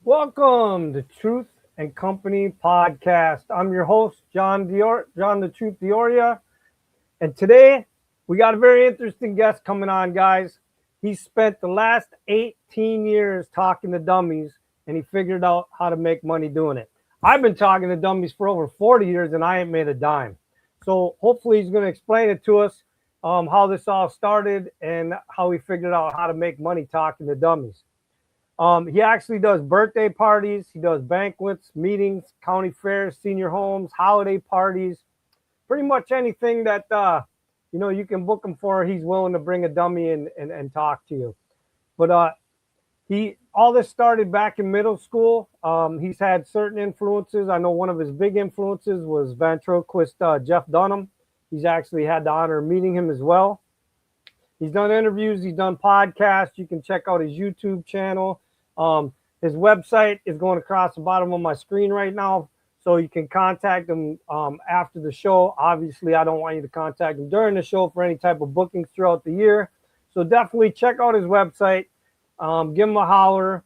Welcome to Truth and Company Podcast. I'm your host, John the Truth Dioria, and today we got a very interesting guest coming on, guys. He spent the last 18 years talking to dummies, and he figured out how to make money doing it. I've been talking to dummies for over 40 years, and I ain't made a dime. So hopefully he's going to explain it to us, how this all started and how he figured out how to make money talking to dummies. He actually does birthday parties. He does banquets, meetings, county fairs, senior homes, holiday parties, pretty much anything that, you can book him for. He's willing to bring a dummy in and talk to you. But all this started back in middle school. He's had certain influences. I know one of his big influences was ventriloquist Jeff Dunham. He's actually had the honor of meeting him as well. He's done interviews. He's done podcasts. You can check out his YouTube channel. His website is going across the bottom of my screen right now, so you can contact him after the show. Obviously, I don't want you to contact him during the show for any type of bookings throughout the year. So definitely check out his website. Give him a holler.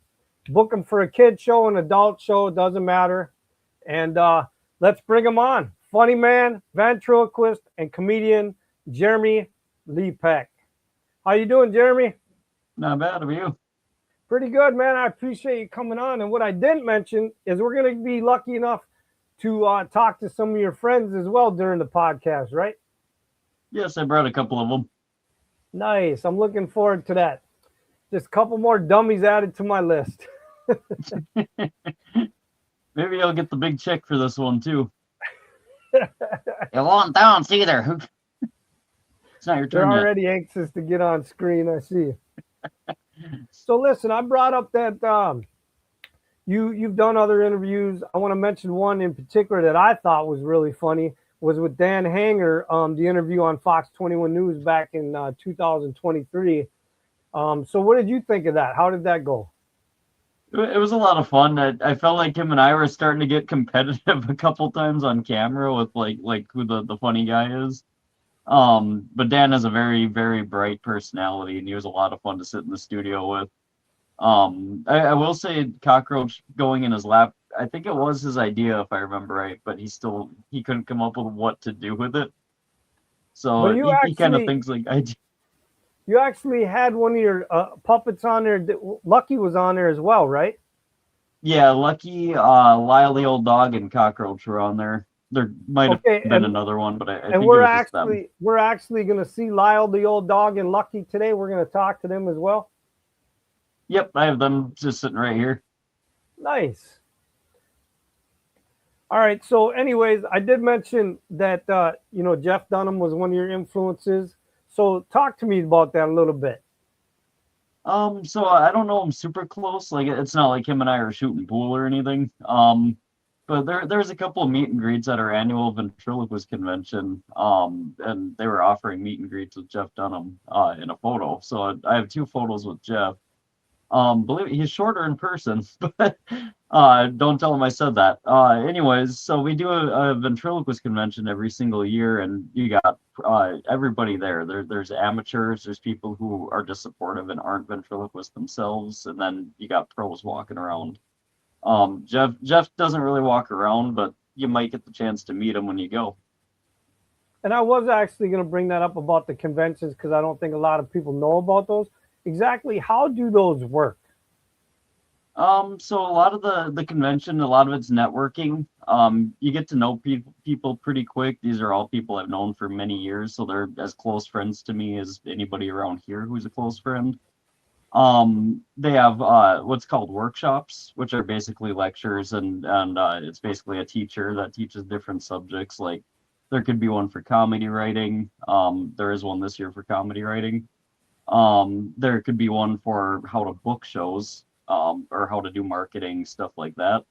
Book him for a kid show, an adult show, it doesn't matter. And let's bring him on. Funny man, ventriloquist, and comedian Jeremy Lepak. How you doing, Jeremy? Not bad. How are you? Pretty good, man. I appreciate you coming on. And what I didn't mention is we're going to be lucky enough to talk to some of your friends as well during the podcast, right? Yes, I brought a couple of them. Nice. I'm looking forward to that. Just a couple more dummies added to my list. Maybe I'll get the big check for this one, too. You won't dance either. It's not your turn They're yet. already anxious to get on screen, I see. So listen, I brought up that you've done other interviews. I want to mention one in particular that I thought was really funny, was with Dan Hanger, the interview on Fox 21 News back in 2023. So what did you think of that? How did that go? It was a lot of fun. I felt like him and I were starting to get competitive a couple times on camera with like who the funny guy is. But Dan has a very, very bright personality, and he was a lot of fun to sit in the studio with. I will say cockroach going in his lap, I think it was his idea if I remember right, but he couldn't come up with what to do with it. So he kind of thinks like I do. You actually had one of your puppets on there. Lucky was on there as well, right? Yeah, Lucky, Lyle the old dog, and cockroach were on there. There might have been another one, but I think it was just them. We're actually going to see Lyle the old dog and Lucky today. We're going to talk to them as well. Yep, I have them just sitting right here. Nice. All right. So, anyways, I did mention that Jeff Dunham was one of your influences. So, talk to me about that a little bit. So I don't know him super close. Like it's not like him and I are shooting pool or anything. But there's a couple of meet and greets at our annual ventriloquist convention, and they were offering meet and greets with Jeff Dunham in a photo. So I have two photos with Jeff. Believe he's shorter in person, but don't tell him I said that. Anyways, so we do a ventriloquist convention every single year, and you got everybody there. There's amateurs, there's people who are just supportive and aren't ventriloquists themselves, and then you got pros walking around. Jeff doesn't really walk around, but you might get the chance to meet him when you go. And I was actually going to bring that up about the conventions because I don't think a lot of people know about those. Exactly how do those work? So a lot of the convention, a lot of it's networking. You get to know people pretty quick. These are all people I've known for many years, so they're as close friends to me as anybody around here who's a close friend. They have what's called workshops, which are basically lectures, and it's basically a teacher that teaches different subjects. Like there could be one for comedy writing. There is one this year for comedy writing. There could be one for how to book shows, or how to do marketing, stuff like that.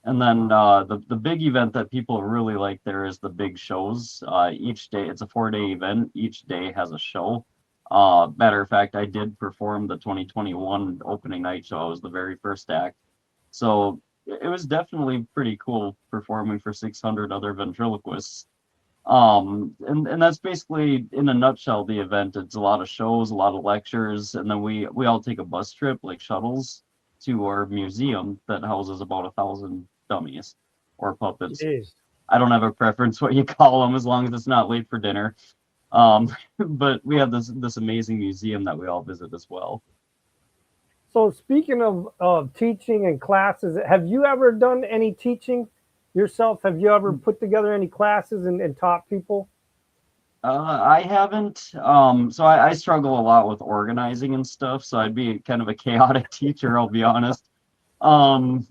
And then the big event that people really like there is the big shows. Each day, it's a 4-day event. Each day has a show. Matter of fact, I did perform the 2021 opening night show. I was the very first act. So it was definitely pretty cool performing for 600 other ventriloquists. And that's basically in a nutshell the event. It's a lot of shows, a lot of lectures, and then we all take a bus trip, like shuttles. to our museum that houses about 1,000 dummies or puppets. Jeez. I don't have a preference what you call them as long as it's not late for dinner. But we have this amazing museum that we all visit as well. So speaking of teaching and classes, have you ever done any teaching yourself? Have you ever put together any classes and taught people? I haven't. So I struggle a lot with organizing and stuff. So I'd be kind of a chaotic teacher, I'll be honest. Um,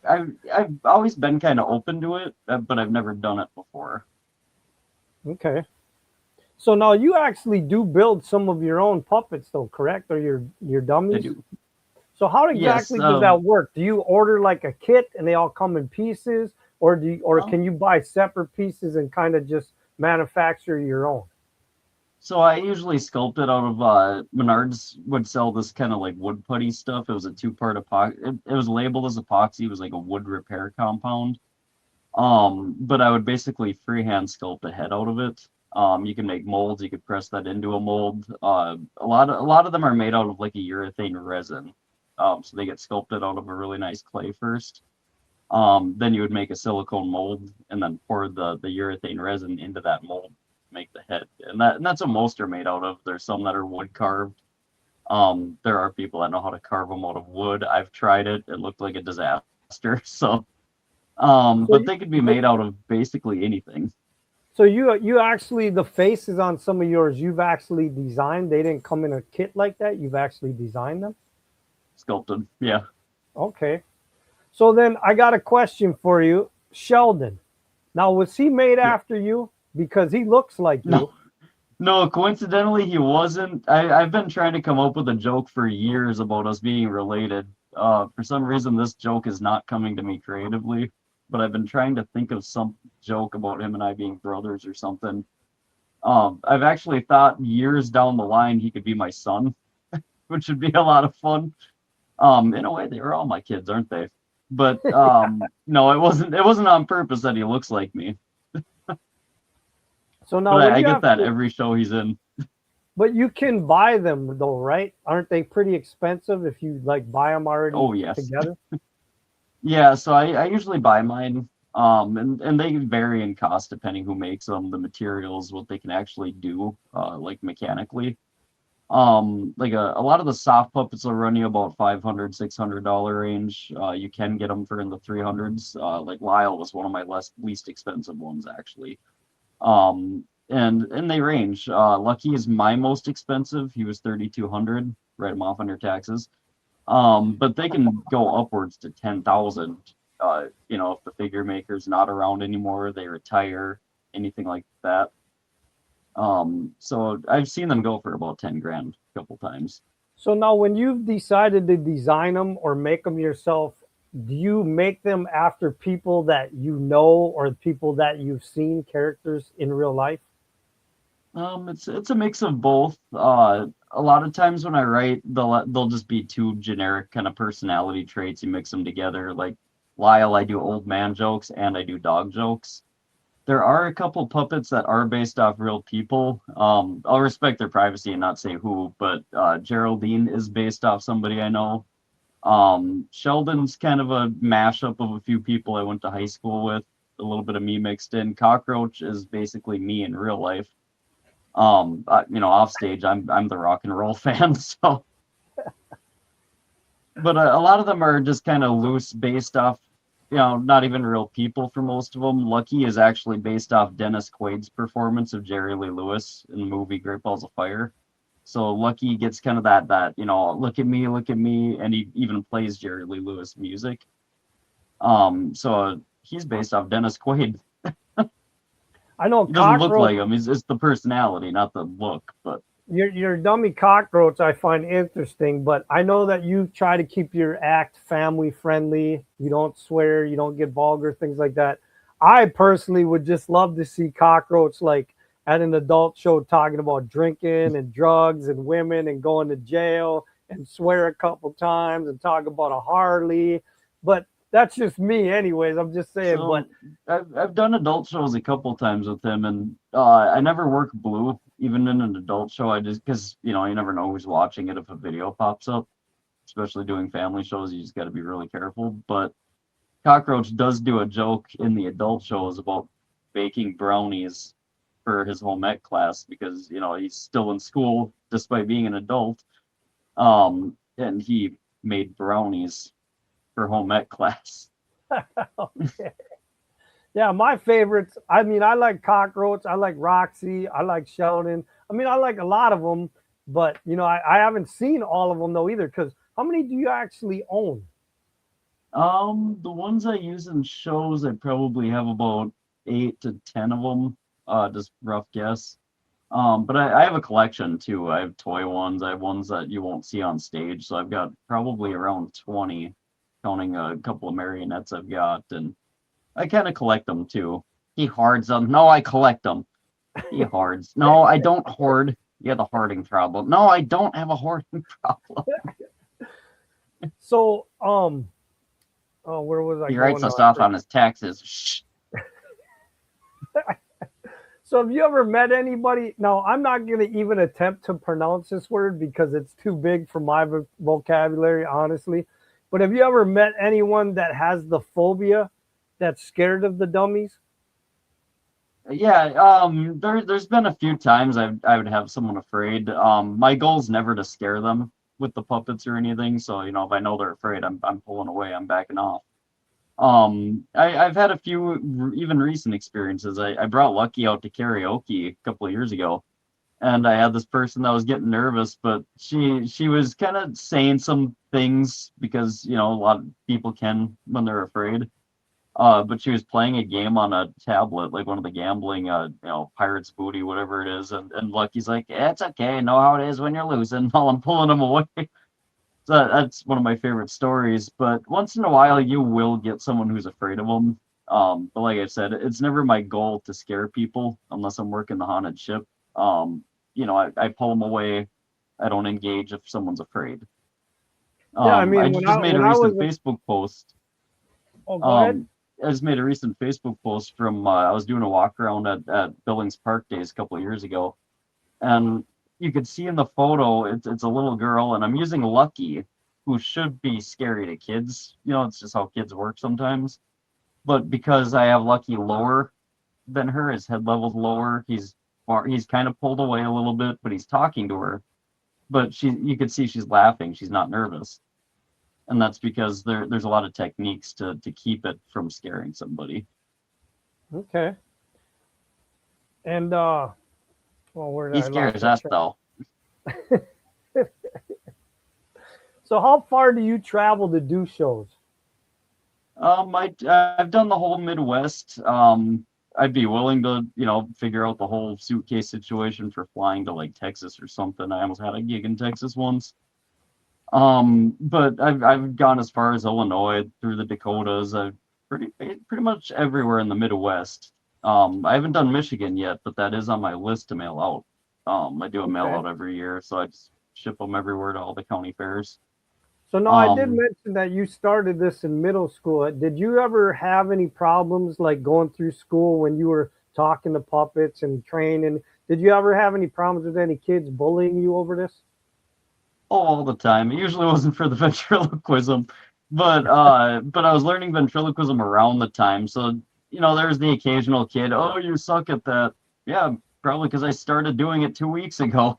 I've always been kind of open to it, but I've never done it before. Okay. So now you actually do build some of your own puppets, though, correct? Or your I dummies? do. So how Yes. exactly does that work? Do you order like a kit and they all come in pieces, or can you buy separate pieces and kind of just manufacture your own? So I usually sculpt it out of Menards would sell this kind of like wood putty stuff. It was a two-part epoxy. It was labeled as epoxy. It was like a wood repair compound. But I would basically freehand sculpt a head out of it. You can make molds. You could press that into a mold. A lot of them are made out of like a urethane resin. So they get sculpted out of a really nice clay first. Then you would make a silicone mold and then pour the urethane resin into that mold to make the head. And that's what most are made out of. There's some that are wood carved. There are people that know how to carve them out of wood. I've tried it. It looked like a disaster. So, but they could be made out of basically anything. So you actually, the faces on some of yours, you've actually designed. They didn't come in a kit like that. You've actually designed them. Sculpted, yeah. Okay. So then I got a question for you, Sheldon. Now, was he made after you? Because he looks like you. No, coincidentally, he wasn't. I've been trying to come up with a joke for years about us being related. For some reason, this joke is not coming to me creatively, but I've been trying to think of some joke about him and I being brothers or something. I've actually thought years down the line he could be my son, which would be a lot of fun. In a way, they were all my kids, aren't they? But no, it wasn't on purpose that he looks like me. So now but I get that every show he's in. But you can buy them though, right? Aren't they pretty expensive if you like buy them already together? Yeah, so I usually buy mine. And they vary in cost depending who makes them, the materials, what they can actually do, like mechanically. Like a lot of the soft puppets will run you about $500, $600 range. You can get them for in the 300s. Like Lyle was one of my least expensive ones actually. And they range. Lucky is my most expensive. He was 3,200. Write him off on your taxes. But they can go upwards to 10,000. If the figure maker's not around anymore, they retire, anything like that. So I've seen them go for about 10 grand a couple times. So now when you've decided to design them or make them yourself, do you make them after people that you know or people that you've seen, characters in real life? It's a mix of both. A lot of times when I write, they'll just be two generic kind of personality traits. You mix them together. Like Lyle, I do old man jokes and I do dog jokes. There are a couple puppets that are based off real people. I'll respect their privacy and not say who, but Geraldine is based off somebody I know. Sheldon's kind of a mashup of a few people I went to high school with, a little bit of me mixed in. Cockroach is basically me in real life. Off stage, I'm the rock and roll fan, so. But a lot of them are just kind of loose, based off, not even real people for most of them. Lucky is actually based off Dennis Quaid's performance of Jerry Lee Lewis in the movie Great Balls of Fire. So Lucky gets kind of that look at me, and he even plays Jerry Lee Lewis music. So he's based off Dennis Quaid. I know he doesn't look like him. It's the personality, not the look. But your dummy cockroach I find interesting, but I know that you try to keep your act family friendly. You don't swear, you don't get vulgar, things like that. I personally would just love to see cockroach like at an adult show talking about drinking and drugs and women and going to jail and swear a couple times and talk about a Harley. But that's just me anyways. I'm just saying. So, but I've done adult shows a couple times with him, and I never work blue, even in an adult show. I just, because, you never know who's watching it if a video pops up. especially doing family shows. You just got to be really careful. But Cockroach does do a joke in the adult shows about baking brownies for his home ec class because he's still in school despite being an adult. And he made brownies for home ec class. Okay. Yeah, my favorites. I mean, I like Cockroach. I like Roxy. I like Sheldon. I mean, I like a lot of them, but I haven't seen all of them though either. Because how many do you actually own? The ones I use in shows, I probably have about 8 to 10 of them. Just rough guess. But I have a collection too. I have toy ones. I have ones that you won't see on stage. So I've got probably around 20, counting a couple of marionettes I've got, and I kind of collect them too. He hoards them. No, I collect them. He hoards. No, I don't hoard. You have a hoarding problem. No, I don't have a hoarding problem. So, oh, where was I He going writes us now? off on his taxes. Shh. So have you ever met anybody? No, I'm not going to even attempt to pronounce this word because it's too big for my vocabulary, honestly. But have you ever met anyone that has the phobia, that's scared of the dummies? Yeah, there's been a few times I would have someone afraid. My goal is never to scare them with the puppets or anything. So, if I know they're afraid, I'm pulling away, I'm backing off. I've had a few even recent experiences. I brought Lucky out to karaoke a couple of years ago, and I had this person that was getting nervous, but she was kind of saying some things because a lot of people can when they're afraid. But she was playing a game on a tablet, like one of the gambling, Pirates Booty, whatever it is, and Lucky's like, yeah, it's okay, know how it is when you're losing, while I'm pulling him away. So that's one of my favorite stories. But once in a while, you will get someone who's afraid of them. But like I said, it's never my goal to scare people unless I'm working the haunted ship. I pull them away. I don't engage if someone's afraid. Yeah, I I mean, just made a when I was, recent Facebook post. oh, go ahead. I just made a recent Facebook post from I was doing a walk around at Billings Park Days a couple of years ago, and you could see in the photo it's a little girl, and I'm using Lucky, who should be scary to kids. It's just how kids work sometimes. But because I have Lucky lower than her, his head level's lower. He's kind of pulled away a little bit, but he's talking to her. But you could see she's laughing. She's not nervous. And that's because there's a lot of techniques to keep it from scaring somebody. Okay. And well, where did He I scares lost us though. So how far do you travel to do shows? I've done the whole Midwest. I'd be willing to, figure out the whole suitcase situation for flying to like Texas or something. I almost had a gig in Texas once. But I've gone as far as Illinois, through the Dakotas. I've pretty much everywhere in the Midwest. I haven't done Michigan yet, but that is on my list to mail out. I do a mail Okay. out every year, so I just ship them everywhere to all the county fairs. So no, I did Um, mention that you started this in middle school. Did you ever have any problems like going through school when you were talking to puppets and training? Did you ever have any problems with any kids bullying you over this? all the time. It usually wasn't for the ventriloquism, but I was learning ventriloquism around the time. So, there's the occasional kid, oh, you suck at that. Yeah, probably because I started doing it 2 weeks ago.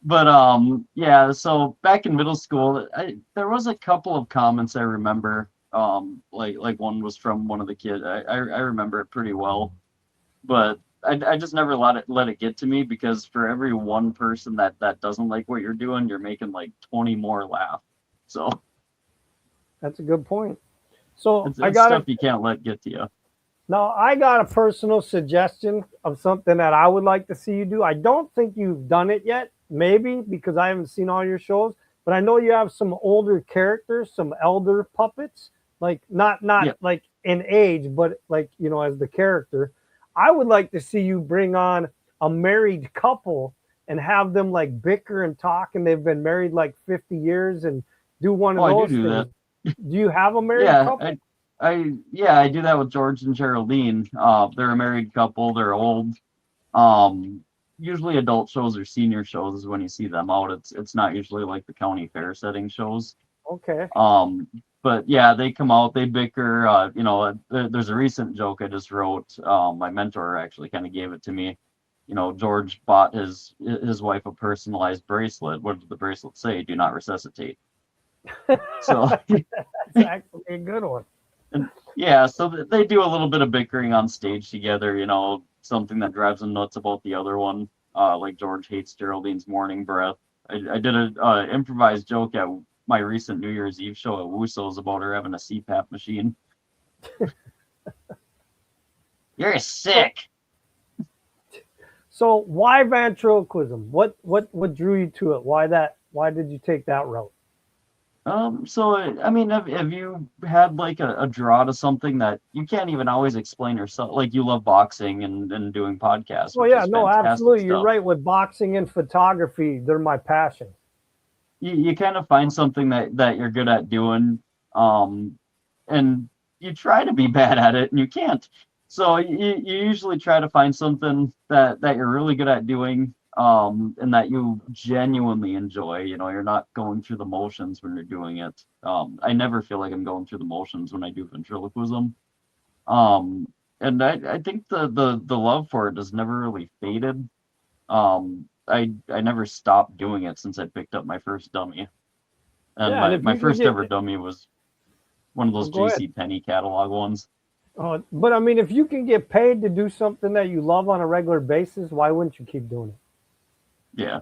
But yeah, so back in middle school, there was a couple of comments I remember. Like one was from one of the kids. I remember it pretty well, but I just never let it get to me, because for every one person that doesn't like what you're doing, you're making like 20 more laugh. So That's a good point. So it's stuff you can't let get to you. now I got a personal suggestion of something that I would like to see you do. I don't think you've done it yet, maybe because I haven't seen all your shows, but I know you have some older characters, some elder puppets, like not Yeah. like in age, but like as the character. I would like to see you bring on a married couple and have them like bicker and talk, and they've been married like 50 years and do one of Oh, I those do things. that. Do you have a married Yeah, couple? I do that with George and Geraldine. They're a married couple. They're old. Um, usually adult shows or senior shows is when you see them out. It's not usually like the county fair setting shows. Okay. But yeah, they come out, they bicker. There's a recent joke I just wrote. My mentor actually kind of gave it to me. George bought his wife a personalized bracelet. What did the bracelet say? Do not resuscitate. So That's actually a good one. yeah, so they do a little bit of bickering on stage together. Something that drives them nuts about the other one. Like George hates Geraldine's morning breath. I did a improvised joke at my recent New Year's Eve show at Wusso's about her having a CPAP machine. You're sick. So why ventriloquism? What drew you to it? Why that? Why did you take that route? So I mean, have you had like a draw to something that you can't even always explain yourself? Like you love boxing and doing podcasts, Well, which yeah, is no, fantastic absolutely. You're stuff. right. With boxing and photography, they're my passion. You kind of find something that you're good at doing, and you try to be bad at it and you can't. So you usually try to find something that you're really good at doing, and that you genuinely enjoy. You're not going through the motions when you're doing it. I never feel like I'm going through the motions when I do ventriloquism. Um, and I think the love for it has never really faded. I never stopped doing it since I picked up my first dummy. And Yeah, and if my you can first get, ever dummy was one of oh, those go ahead. J.C. Penney catalog ones. But I mean, if you can get paid to do something that you love on a regular basis, why wouldn't you keep doing it? Yeah.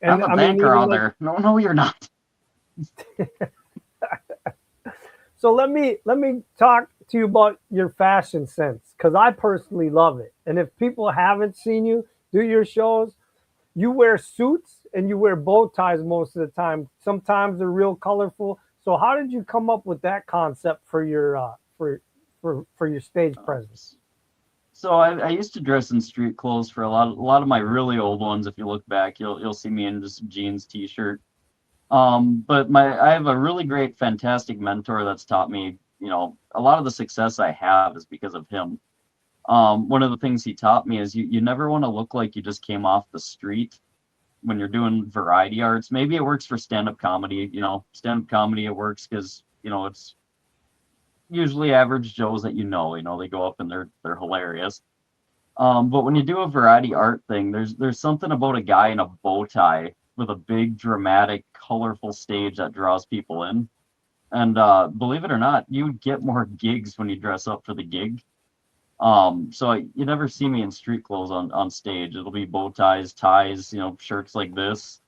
And I'm a I mean, banker even out like, there. No, you're not. so let me talk to you about your fashion sense because I personally love it. And if people haven't seen you do your shows, you wear suits and you wear bow ties most of the time. Sometimes they're real colorful. So how did you come up with that concept for your for your stage presence? So I used to dress in street clothes for a lot of my really old ones. If you look back, you'll see me in just jeans, t-shirt. But I have a really great, fantastic mentor that's taught me, a lot of the success I have is because of him. One of the things he taught me is you never want to look like you just came off the street when you're doing variety arts. Maybe it works for stand-up comedy. Stand-up comedy, it works because, it's usually average Joes that they go up and they're hilarious. But when you do a variety art thing, there's something about a guy in a bow tie with a big, dramatic, colorful stage that draws people in. And believe it or not, you get more gigs when you dress up for the gig. So you never see me in street clothes on stage. It'll be bow ties, shirts like this.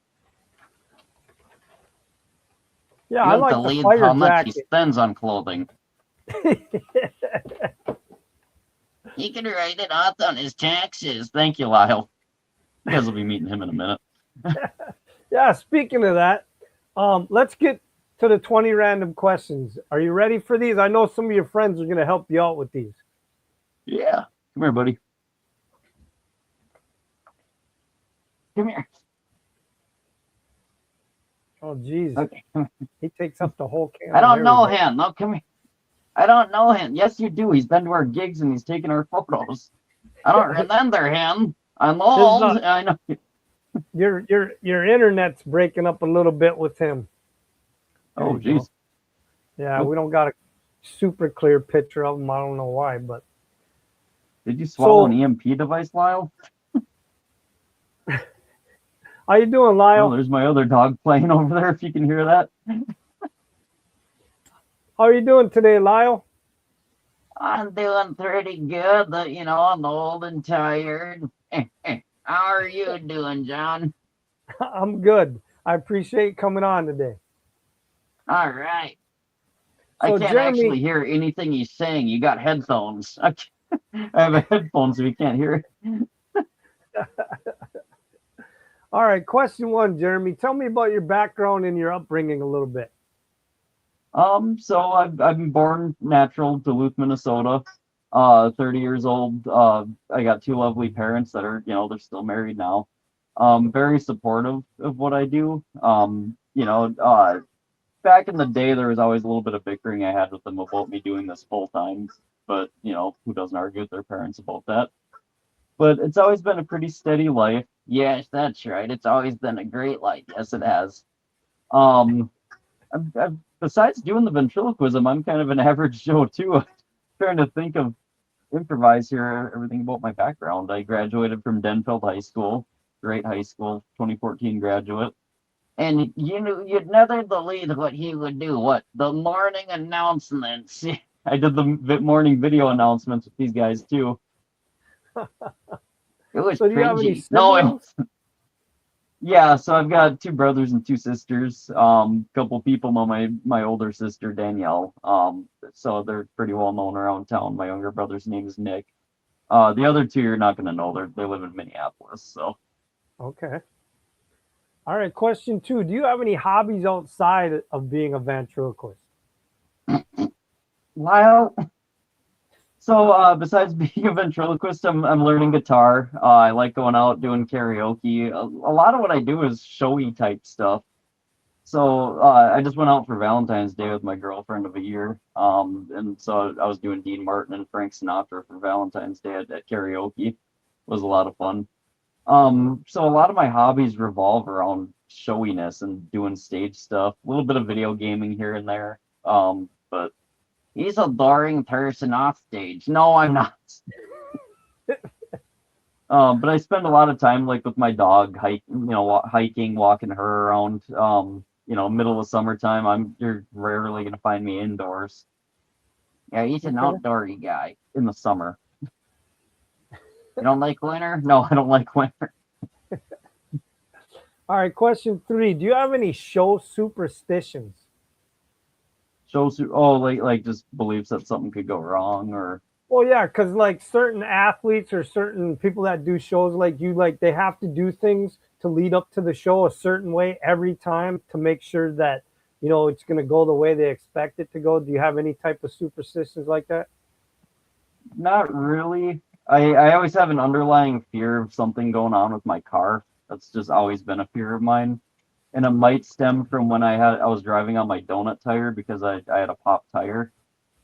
Yeah, You I have to like the lead fire how much he jacket. spends on clothing. He can write it off on his taxes. Thank you, Lyle. You guys will be meeting him in a minute. Yeah, speaking of that, let's get to the 20 random questions. Are you ready for these? I know some of your friends are going to help you out with these. Yeah. Come here, buddy. Come here. Oh, geez. Okay. He takes up the whole can. I don't There know we go. him. No, come here. I don't know him. Yes, you do. He's been to our gigs and he's taken our photos. I don't remember him. I'm old. I know. Your internet's breaking up a little bit with him. There Oh, you go. geez. Yeah, we don't got a super clear picture of him. I don't know why, but Did you swallow so an EMP device, Lyle? how you doing, Oh, Lyle? there's my other dog playing over there, if you can hear that. How are you doing today, Lyle? I'm doing pretty good. I'm old and tired. How are you doing, John? I'm good. I appreciate coming on today. All right. I So can't actually Jeremy, hear anything he's saying. You got headphones. I have a headphones so you can't hear it. all right, question one, Jeremy. Tell me about your background and your upbringing a little bit. So I've been born natural, Duluth, Minnesota. 30 years old. I got two lovely parents that are, they're still married now. Very supportive of what I do. Back in the day, there was always a little bit of bickering I had with them about me doing this full time. But, who doesn't argue with their parents about that? But it's always been a pretty steady life. Yes, that's right. It's always been a great life. Yes, it has. Um, besides doing the ventriloquism, I'm kind of an average Joe too. Trying to think of improvise here everything about my background. I graduated from Denfeld High School, great high school, 2014 graduate. And you know, you'd never believe what he would do. What the morning announcements? I did the morning video announcements with these guys too. It was So do you have any cringy. No, siblings? yeah. So I've got two brothers and two sisters. Couple people know my older sister Danielle. So they're pretty well known around town. My younger brother's name is Nick. The other two you're not gonna know. They live in Minneapolis. So Okay. All right. Question 2. Do you have any hobbies outside of being a ventriloquist? Lyle. So besides being a ventriloquist, I'm learning guitar. I like going out doing karaoke. A lot of what I do is showy type stuff. So I just went out for Valentine's Day with my girlfriend of a year. And so I was doing Dean Martin and Frank Sinatra for Valentine's Day at karaoke. It was a lot of fun. So a lot of my hobbies revolve around showiness and doing stage stuff. A little bit of video gaming here and there. But he's a boring person off stage. No, I'm not. But I spend a lot of time like with my dog, hiking, walking her around. Middle of summertime, you're rarely gonna find me indoors. Yeah, he's an Okay. outdoorsy guy in the summer. You don't like winter? No, I don't like winter. All right. Question 3. Do you have any show superstitions? Shows like just beliefs that something could go wrong or Well, yeah, because like certain athletes or certain people that do shows like you, like they have to do things to lead up to the show a certain way every time to make sure that it's going to go the way they expect it to go. Do you have any type of superstitions like that? not really. I always have an underlying fear of something going on with my car. That's just always been a fear of mine. And it might stem from when I was driving on my donut tire because I had a pop tire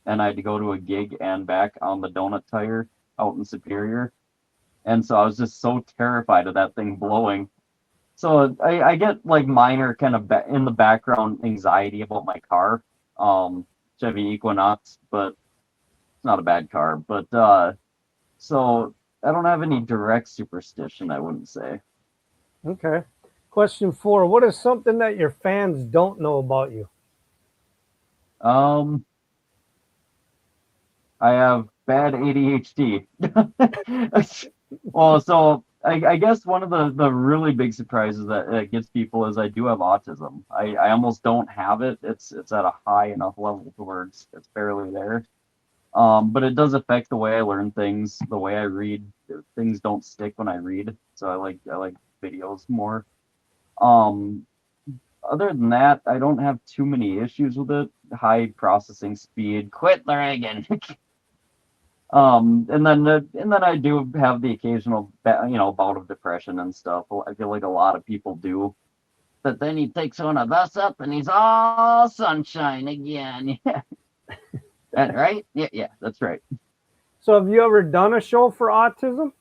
and I had to go to a gig and back on the donut tire out in Superior. And so I was just so terrified of that thing blowing. So I get like minor kind of in the background anxiety about my car, Chevy Equinox, but it's not a bad car. But so I don't have any direct superstition, I wouldn't say. Okay. Question 4. What is something that your fans don't know about you? Um, I have bad ADHD. Well, so I guess one of the really big surprises that gets people is I do have autism. I almost don't have it. It's at a high enough level to where it's barely there. But it does affect the way I learn things, the way I read. Things don't stick when I read, so I like videos more. Um, Other than that, I don't have too many issues with it. High processing speed. Quit lagging. And then I do have the occasional bout of depression and stuff. I feel like a lot of people do. But then he takes one of us up and he's all sunshine again. Yeah. That right? Yeah, that's right. So have you ever done a show for autism?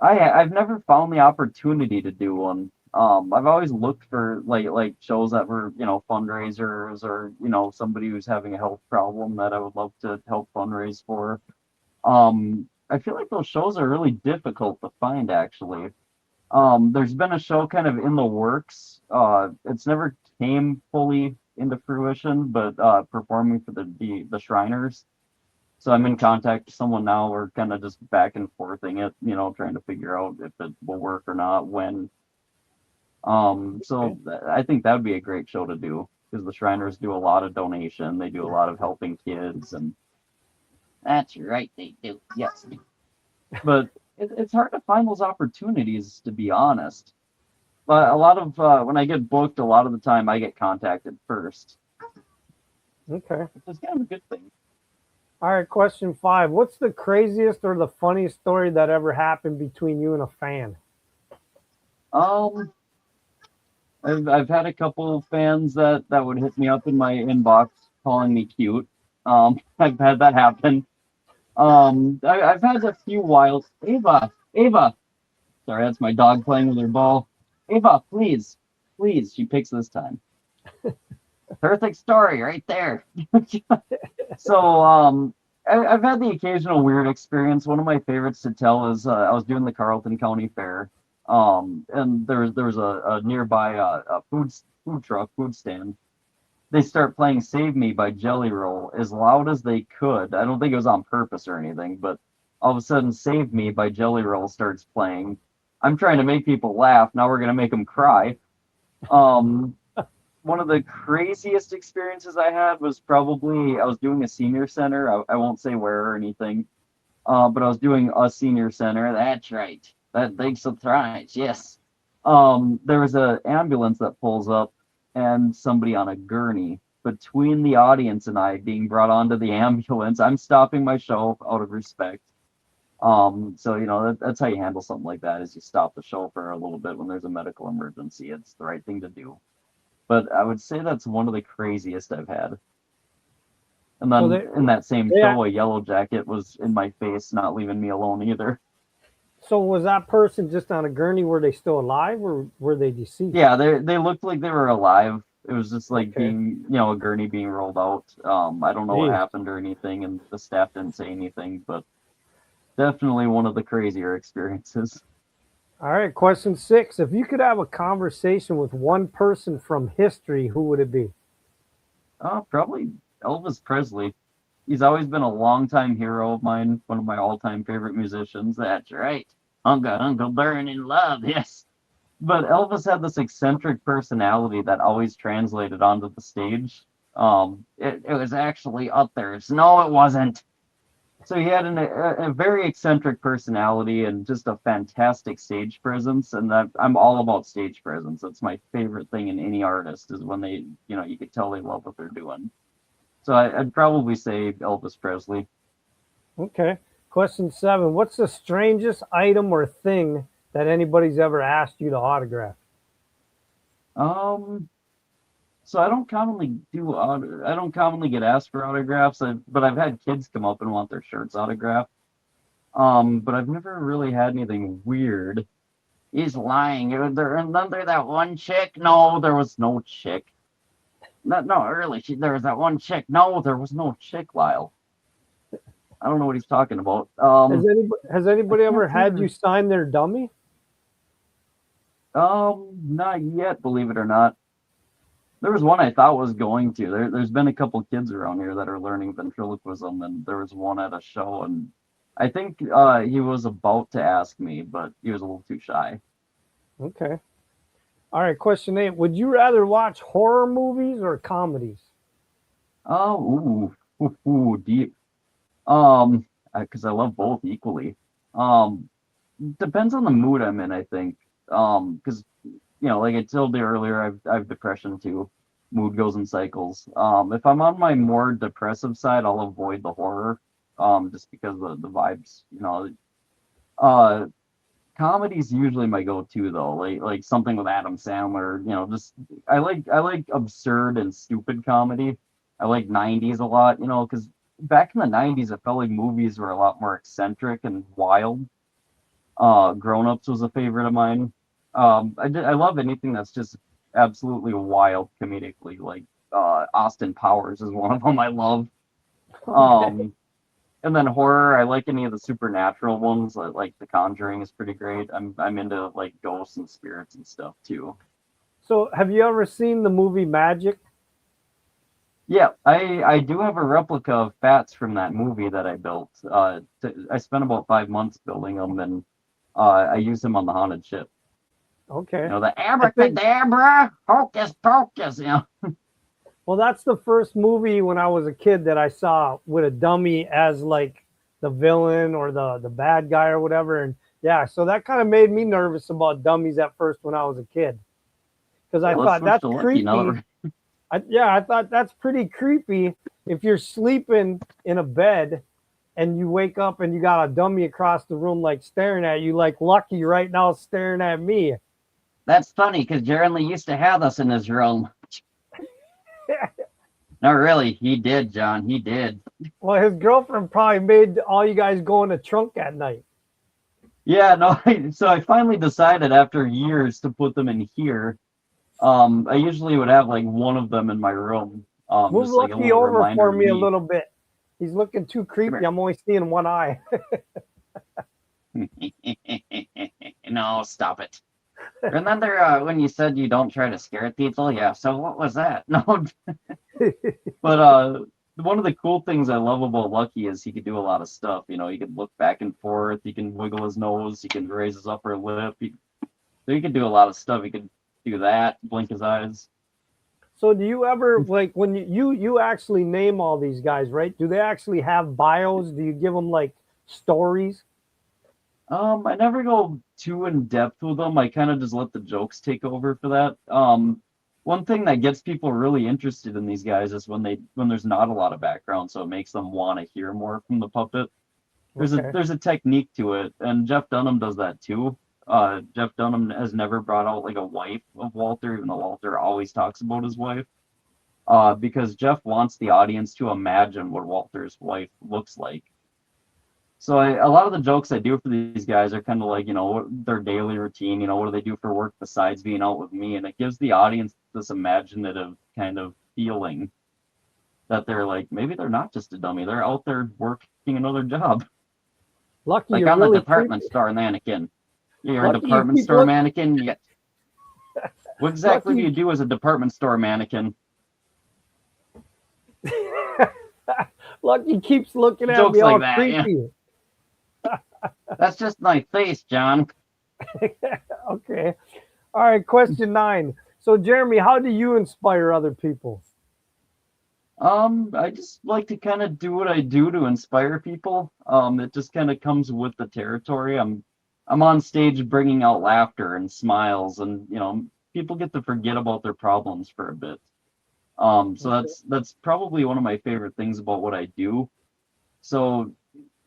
I've never found the opportunity to do one. I've always looked for like shows that were fundraisers or somebody who's having a health problem that I would love to help fundraise for. I feel like those shows are really difficult to find actually. There's been a show kind of in the works. It's never came fully into fruition, but performing for the Shriners. So I'm in contact with someone now. We're kind of just back and forthing it, trying to figure out if it will work or not, when. So I think that would be a great show to do because the Shriners do a lot of donation. They do a lot of helping kids, and that's right, they do. Yes, but it's hard to find those opportunities, to be honest. But a lot of when I get booked, a lot of the time I get contacted first, Okay. which is kind of a good thing. All right. Question 5. What's the craziest or the funniest story that ever happened between you and a fan? Um, I've had a couple fans that would hit me up in my inbox calling me cute. I've had that happen. I've had a few wild. Ava. Sorry, that's my dog playing with her ball. Ava, please, please. She picks this time. Perfect story right there. So, I've had the occasional weird experience. One of my favorites to tell is I was doing the Carleton County Fair, and there was a nearby a food truck, food stand. They start playing "Save Me" by Jelly Roll as loud as they could. I don't think it was on purpose or anything, but all of a sudden, "Save Me" by Jelly Roll starts playing. I'm trying to make people laugh. Now we're gonna make them cry. Um, One of the craziest experiences I had was probably I was doing a senior center. I won't say where or anything, but I was doing a senior center. That's right. That big surprise. Yes. There was a ambulance that pulls up and somebody on a gurney. Between the audience and I being brought onto the ambulance, I'm stopping my show out of respect. So that's how you handle something like that is you stop the show for a little bit when there's a medical emergency. It's the right thing to do. But I would say that's one of the craziest I've had. And then in that same show, a yellow jacket was in my face, not leaving me alone either. So was that person just on a gurney? Were they still alive or were they deceased? Yeah, they looked like they were alive. It was just like being, a gurney being rolled out. I don't know what happened or anything, and the staff didn't say anything, but definitely one of the crazier experiences. All right, question 6. If you could have a conversation with one person from history, who would it be? Probably Elvis Presley. He's always been a longtime hero of mine, one of my all-time favorite musicians. That's right. Uncle Burn in Love, yes. But Elvis had this eccentric personality that always translated onto the stage. It was actually up there. No, it wasn't. So he had a very eccentric personality and just a fantastic stage presence. And I'm all about stage presence. That's my favorite thing in any artist is when they, you could tell they love what they're doing. So I'd probably say Elvis Presley. Okay. Question 7. What's the strangest item or thing that anybody's ever asked you to autograph? So I don't commonly get asked for autographs, but I've had kids come up and want their shirts autographed. But I've never really had anything weird. He's lying. Remember that one chick? No, there was no chick. No, really, there was that one chick. No, there was no chick, Lyle. I don't know what he's talking about. Has anybody ever had you sign their dummy? Not yet, believe it or not. There was one I thought was going to. There's been a couple kids around here that are learning ventriloquism, and there was one at a show, and I think he was about to ask me, but he was a little too shy. Okay. All right, question 8. Would you rather watch horror movies or comedies? Oh, ooh, deep. Because I love both equally. Depends on the mood I'm in, I think. Because like I told you earlier, I've depression too. Mood goes in cycles. If I'm on my more depressive side, I'll avoid the horror. Just because the vibes, comedy's usually my go-to though. Like something with Adam Sandler. Just I like absurd and stupid comedy. I like 90s a lot. Because back in the 90s, I felt like movies were a lot more eccentric and wild. Grown Ups was a favorite of mine. I love anything that's just absolutely wild comedically, like Austin Powers is one of them I love. And then horror, I like any of the supernatural ones, like The Conjuring is pretty great. I'm into like ghosts and spirits and stuff too. So, have you ever seen the movie Magic? Yeah, I do have a replica of Fats from that movie that I built. I spent about 5 months building them, and I used them on the haunted ship. Okay. The abracadabra, hocus pocus, Well, that's the first movie when I was a kid that I saw with a dummy as like the villain or the bad guy or whatever. And yeah, so that kind of made me nervous about dummies at first when I was a kid. Because I thought that's creepy. I thought that's pretty creepy if you're sleeping in a bed and you wake up and you got a dummy across the room like staring at you, like Lucky right now staring at me. That's funny because Jeremy used to have us in his room. No, really, he did, John. He did. Well, his girlfriend probably made all you guys go in the trunk at night. Yeah, no. So I finally decided after years to put them in here. I usually would have like one of them in my room, Move just like a Lucky little over reminder for of me a me. little bit. He's looking too Come creepy. I'm only seeing one eye. here. No, stop it. Remember when you said you don't try to scare people? Yeah, so what was that? No, but one of the cool things I love about Lucky is he could do a lot of stuff. You know, he can look back and forth, he can wiggle his nose, he can raise his upper lip. So he can do a lot of stuff. He could do that, blink his eyes. So do you ever like when you actually name all these guys, right? Do they actually have bios? Do you give them like stories? I never go too in depth with them. I kind of just let the jokes take over for that. One thing that gets people really interested in these guys is when there's not a lot of background, so it makes them want to hear more from the puppet. Okay. There's a technique to it, and Jeff Dunham does that too. Jeff Dunham has never brought out like a wife of Walter, even though Walter always talks about his wife. Because Jeff wants the audience to imagine what Walter's wife looks like. So a lot of the jokes I do for these guys are kind of like, their daily routine, what do they do for work besides being out with me? And it gives the audience this imaginative kind of feeling that they're like, maybe they're not just a dummy. They're out there working another job. Lucky, Like you're I'm the really department creepy. store mannequin. You're a Lucky, you department keep store look. mannequin. What exactly do Lucky, you do as a department store mannequin? Lucky keeps looking at me Jokes like all that, yeah. creepy. That's just my face, John. Okay. All right. Question 9. So Jeremy, how do you inspire other people? I just like to kind of do what I do to inspire people. It just kind of comes with the territory. I'm on stage bringing out laughter and smiles, and people get to forget about their problems for a bit. So Okay. that's probably one of my favorite things about what I do. So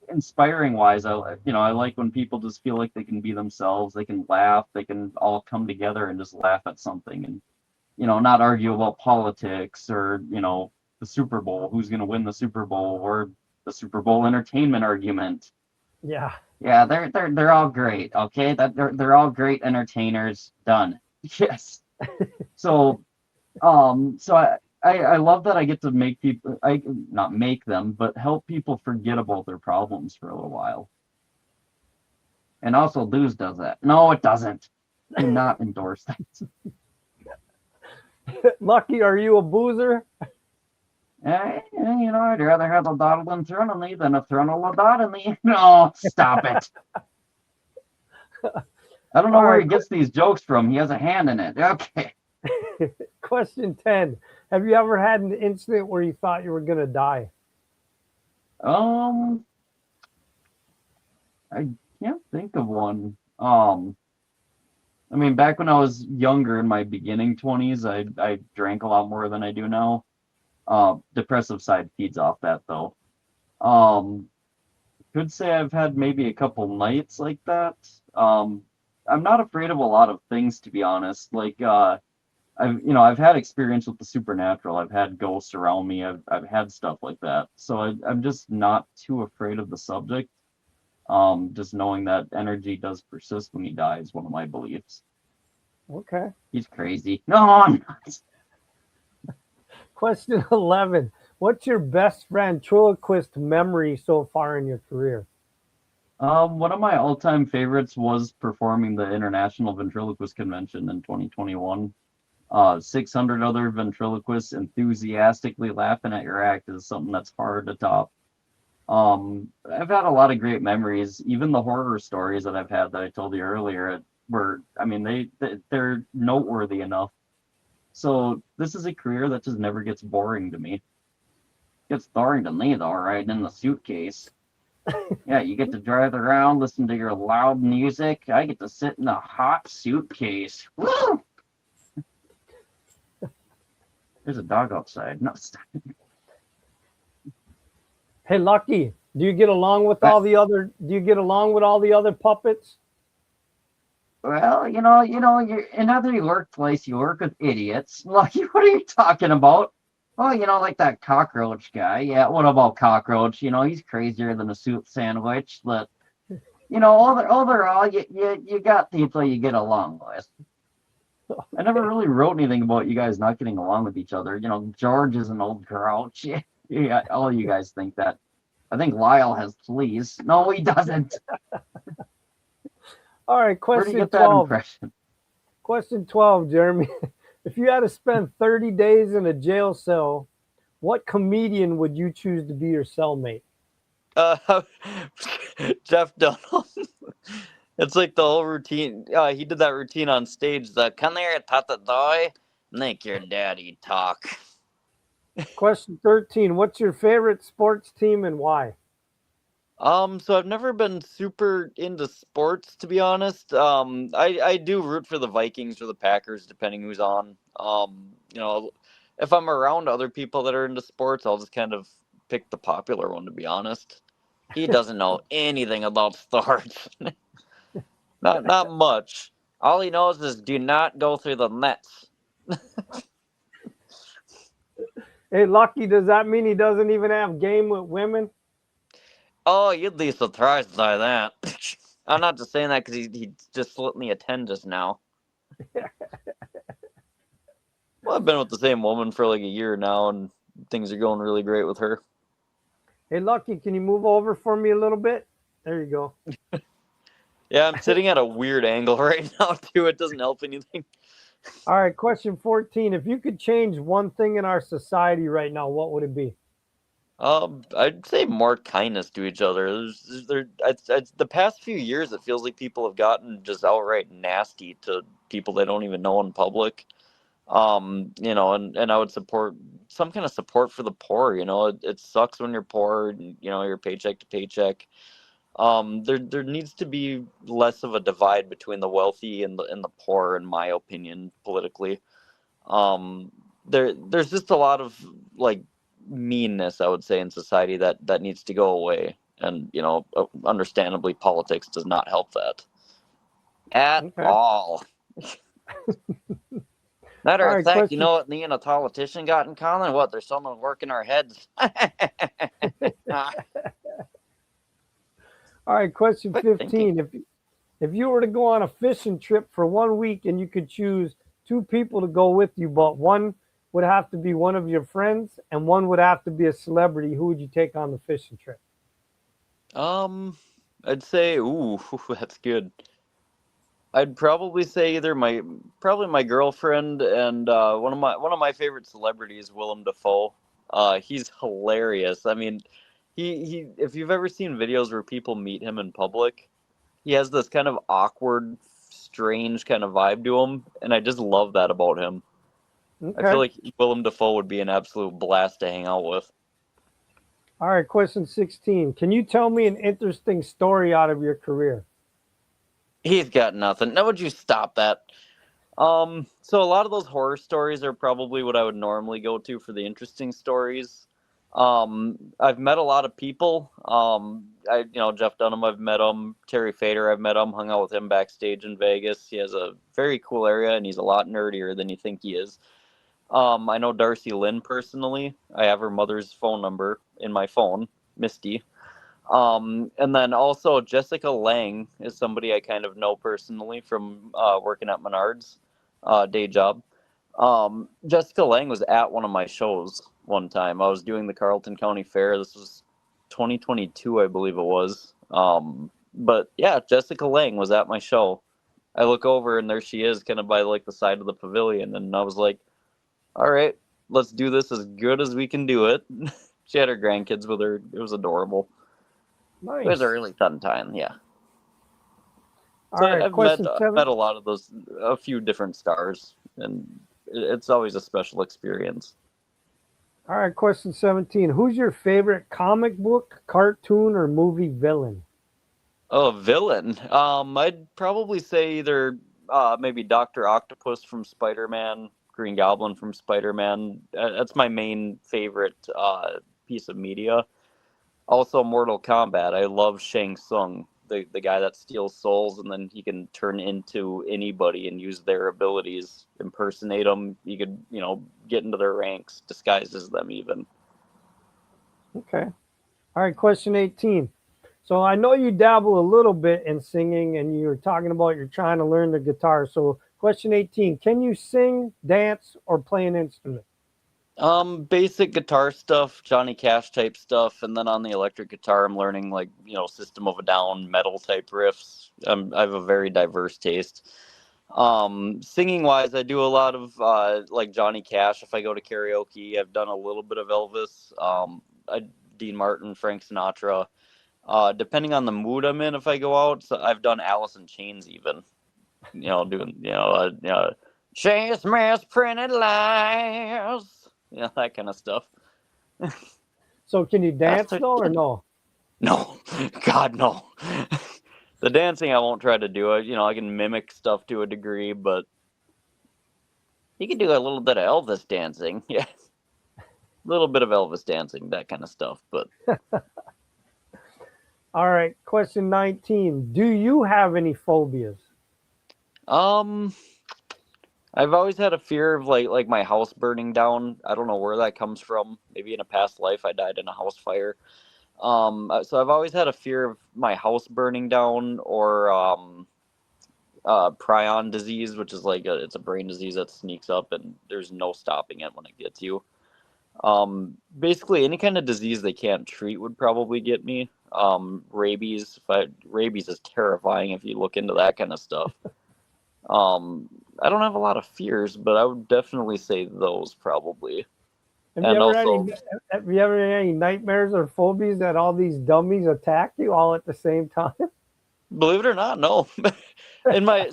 inspiring wise, I like when people just feel like they can be themselves, they can laugh, they can all come together and just laugh at something, and not argue about politics or the Super Bowl, who's going to win the Super Bowl, or the Super Bowl entertainment argument. Yeah. Yeah, they're all great. Okay, that they're all great entertainers. Done. Yes. So I love that I get to make people, I not make them, but help people forget about their problems for a little while. And also Lose does that. No, it doesn't. Do not endorse that. Lucky, are you a boozer? I'd rather have a bottle in front of me than a lobotomy. No, stop it. I don't know All where right. he gets these jokes from. He has a hand in it. Okay. Question 10. Have you ever had an incident where you thought you were going to die? Um, I can't think of one. I mean, back when I was younger in my beginning 20s, I drank a lot more than I do now. Depressive side feeds off that though. Um, could say I've had maybe a couple nights like that. I'm not afraid of a lot of things, to be honest. Like, I've had experience with the supernatural. I've had ghosts around me. I've had stuff like that. So I'm just not too afraid of the subject. Just knowing that energy does persist when you die is one of my beliefs. Okay. He's crazy. No, I'm not. Question 11. What's your best ventriloquist memory so far in your career? One of my all-time favorites was performing the International Ventriloquist Convention in 2021. 600 other ventriloquists enthusiastically laughing at your act is something that's hard to top. I've had a lot of great memories. Even the horror stories that I've had that I told you earlier I mean, they're noteworthy enough. So this is a career that just never gets boring to me. Gets boring to me though, right? In the suitcase. Yeah, you get to drive around, listen to your loud music. I get to sit in a hot suitcase. Woo! There's a dog outside. No, stop. Hey, Lucky, do you get along with all the other? Do you get along with all the other puppets? Well, you're in every workplace. You work with idiots. Lucky, what are you talking about? Oh, like that cockroach guy. Yeah, what about cockroach? He's crazier than a soup sandwich. But overall, you got people you get along with. I never really wrote anything about you guys not getting along with each other. George is an old grouch. Yeah, all you guys think that. I think Lyle has fleas. No, he doesn't. All right, Where do you question get that 12. impression? Question 12, Jeremy. If you had to spend 30 days in a jail cell, what comedian would you choose to be your cellmate? Uh, Jeff Dunham. It's like the whole routine. He did that routine on stage. The come here, Tata Doy, make your daddy talk. Question 13. What's your favorite sports team and why? So I've never been super into sports, to be honest. I do root for the Vikings or the Packers, depending who's on. If I'm around other people that are into sports, I'll just kind of pick the popular one, to be honest. He doesn't know anything about sports. Not much. All he knows is do not go through the nets. Hey, Lucky, does that mean he doesn't even have game with women? Oh, you'd be surprised by that. I'm not just saying that because he just slipped me a 10 just now. Well, I've been with the same woman for like a year now, and things are going really great with her. Hey, Lucky, can you move over for me a little bit? There you go. Yeah, I'm sitting at a weird angle right now, too. It doesn't help anything. All right, question 14. If you could change one thing in our society right now, what would it be? I'd say more kindness to each other. The past few years, it feels like people have gotten just outright nasty to people they don't even know in public. And I would support some kind of support for the poor. It sucks when you're poor and you're paycheck to paycheck. There needs to be less of a divide between the wealthy and the poor, in my opinion, politically. um there's just a lot of like meanness, I would say, in society that needs to go away, and understandably politics does not help that at Okay. all. Matter All of right, fact, you question. know what me and a politician got in common? What, there's something working our heads. All right, question Quick thinking. 15. If you were to go on a fishing trip for 1 week and you could choose two people to go with you, but one would have to be one of your friends and one would have to be a celebrity, who would you take on the fishing trip? um I'd say, ooh, that's good. I'd probably say either probably my girlfriend and one of my favorite celebrities, Willem Dafoe. He's hilarious. I mean, he if you've ever seen videos where people meet him in public, he has this kind of awkward, strange kind of vibe to him, and I just love that about him. I feel Okay. like Willem Dafoe would be an absolute blast to hang out with. All right, question 16. Can you tell me an interesting story out of your career? He's got nothing. Now would you stop that? So a lot of those horror stories are probably what I would normally go to for the interesting stories. I've met a lot of people. Jeff Dunham, I've met him. Terry Fader, I've met him. Hung out with him backstage in Vegas. He has a very cool area, and he's a lot nerdier than you think he is. I know Darcy Lynn personally. I have her mother's phone number in my phone, Misty. And then also Jessica Lang is somebody I kind of know personally from working at Menards, day job. Jessica Lang was at one of my shows one time. I was doing the Carleton County Fair. This was 2022, I believe it was. But yeah, Jessica Lang was at my show. I look over and there she is, kind of by like the side of the pavilion, and I was like, "All right, let's do this as good as we can do it." She had her grandkids with her. It was adorable. It was a Nice. really fun time, yeah. All So right, I've met question met seven. a lot of those, a few different stars, and it's always a special experience. All right, question 17. Who's your favorite comic book, cartoon, or movie villain? Oh, villain. I'd probably say either maybe Doctor Octopus from Spider-Man, Green Goblin from Spider-Man. That's my main favorite piece of media. Also, Mortal Kombat. I love Shang Tsung. the guy that steals souls, and then he can turn into anybody and use their abilities, impersonate them. You could, get into their ranks, disguise as them even. Okay. All right, question 18. So I know you dabble a little bit in singing, and you're talking about you're trying to learn the guitar. So question 18, can you sing, dance, or play an instrument? Basic guitar stuff, Johnny Cash type stuff, and then on the electric guitar, I'm learning System of a Down, metal type riffs. I have a very diverse taste. Singing wise, I do a lot of like Johnny Cash. If I go to karaoke, I've done a little bit of Elvis, Dean Martin, Frank Sinatra. Depending on the mood I'm in, if I go out, so I've done Alice in Chains even. Doing Chase Miss Printed Lies. That kind of stuff. So can you dance though, or no? No, God, no. The dancing I won't try to do. I can mimic stuff to a degree, but you can do a little bit of Elvis dancing. Yeah, a little bit of Elvis dancing, that kind of stuff. But all right, question 19. Do you have any phobias? I've always had a fear of like my house burning down. I don't know where that comes from. Maybe in a past life I died in a house fire. So I've always had a fear of my house burning down, or prion disease, which is it's a brain disease that sneaks up and there's no stopping it when it gets you. Basically any kind of disease they can't treat would probably get me. Rabies. Rabies is terrifying if you look into that kind of stuff. I don't have a lot of fears, but I would definitely say those probably. Have you ever had any nightmares or phobias that all these dummies attack you all at the same time? Believe it or not, no.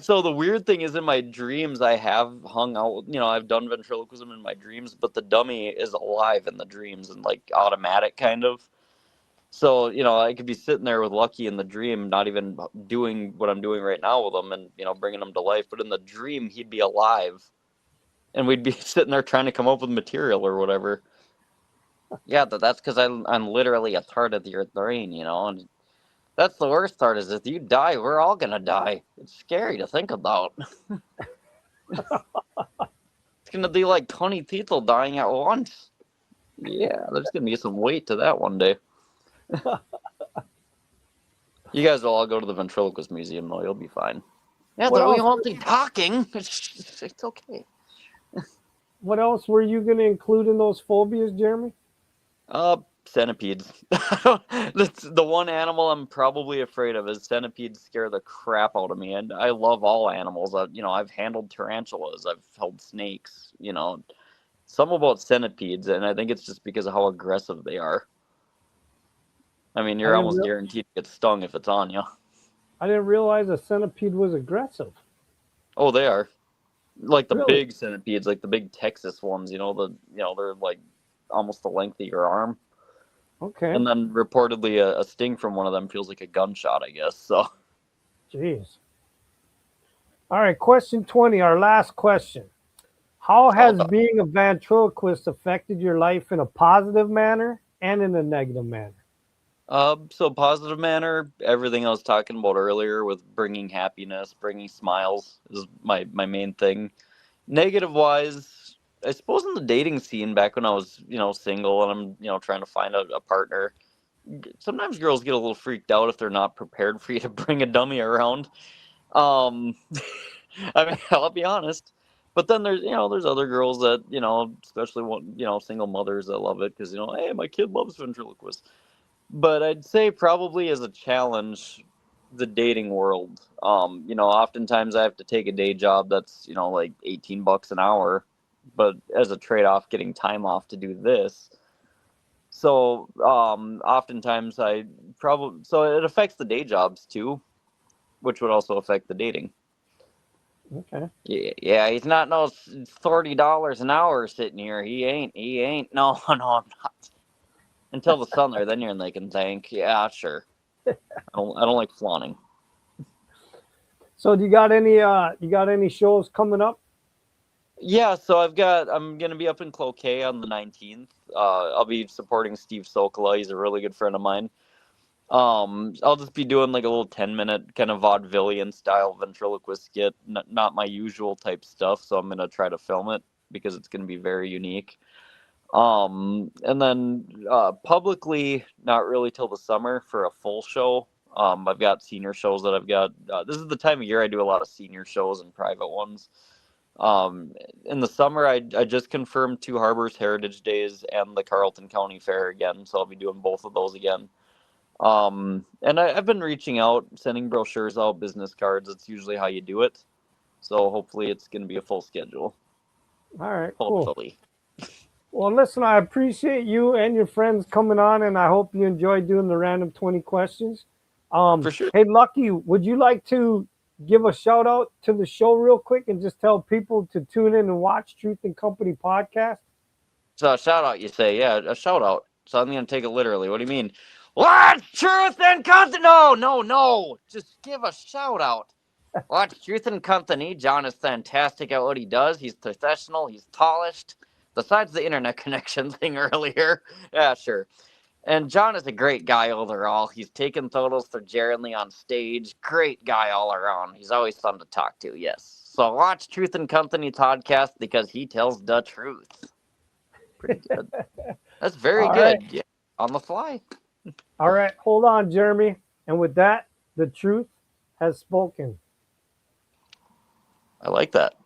So the weird thing is, in my dreams, I have hung out. I've done ventriloquism in my dreams, but the dummy is alive in the dreams and automatic kind of. So I could be sitting there with Lucky in the dream, not even doing what I'm doing right now with him, and bringing him to life. But in the dream, he'd be alive, and we'd be sitting there trying to come up with material or whatever. Yeah, that's because I'm literally a part of your brain, and that's the worst part is if you die, we're all gonna die. It's scary to think about. It's gonna be like 20 people dying at once. Yeah, there's gonna be some weight to that one day. You guys will all go to the Ventriloquist Museum, though. You'll be fine. Yeah, we won't be talking. It's okay. What else were you going to include in those phobias, Jeremy? Centipedes. That's the one animal I'm probably afraid of. Is centipedes scare the crap out of me, and I love all animals. I've handled tarantulas. I've held snakes. Some about centipedes, and I think it's just because of how aggressive they are. I mean, you're almost guaranteed to get stung if it's on you. I didn't realize a centipede was aggressive. Oh, they are. Like the big centipedes, like the big Texas ones, they're like almost the length of your arm. Okay. And then reportedly a sting from one of them feels like a gunshot, I guess. So. Jeez. All right, question 20, our last question. How has being a ventriloquist affected your life in a positive manner and in a negative manner? So positive manner, everything I was talking about earlier with bringing happiness, bringing smiles is my main thing. Negative wise, I suppose in the dating scene back when I was, single and I'm, trying to find a partner, sometimes girls get a little freaked out if they're not prepared for you to bring a dummy around. I mean, I'll be honest. But then there's other girls that, especially single mothers that love it because, hey, my kid loves ventriloquist. But I'd say probably as a challenge, the dating world. Oftentimes I have to take a day job that's, like $18 an hour, but as a trade-off, getting time off to do this. So oftentimes so it affects the day jobs too, which would also affect the dating. Okay. Yeah, he's not no $30 an hour sitting here. He ain't. No, I'm not. Until the sun there, then they can thank. Yeah, sure. I don't like flaunting. So do you got any shows coming up? Yeah, so I'm gonna be up in Cloquet on the 19th. I'll be supporting Steve Sokola. He's a really good friend of mine. I'll just be doing like a little 10-minute kind of vaudevillian style ventriloquist skit, not my usual type stuff. So I'm gonna try to film it because it's gonna be very unique. And then publicly, not really till the summer for a full show. I've got senior shows that I've got. This is the time of year I do a lot of senior shows and private ones. In the summer, I just confirmed Two Harbors Heritage Days and the Carleton County Fair again, so I'll be doing both of those again. And I've been reaching out, sending brochures out, business cards. It's usually how you do it. So hopefully it's going to be a full schedule. All right, cool. Hopefully. Well, listen, I appreciate you and your friends coming on, and I hope you enjoyed doing the random 20 questions. For sure. Hey, Lucky, would you like to give a shout out to the show real quick and just tell people to tune in and watch Truth and Company podcast? So a shout out, you say? Yeah, a shout out. So I'm going to take it literally. What do you mean? Watch Truth and Company. No. Just give a shout out. Watch Truth and Company. John is fantastic at what he does. He's professional. He's polished. Besides the internet connection thing earlier. Yeah, sure. And John is a great guy overall. He's taken photos for Jeremy on stage. Great guy all around. He's always fun to talk to, yes. So watch Truth and Company podcast because he tells the truth. Pretty good. That's very All good. right. Yeah, on the fly. All right, hold on, Jeremy. And with that, the truth has spoken. I like that.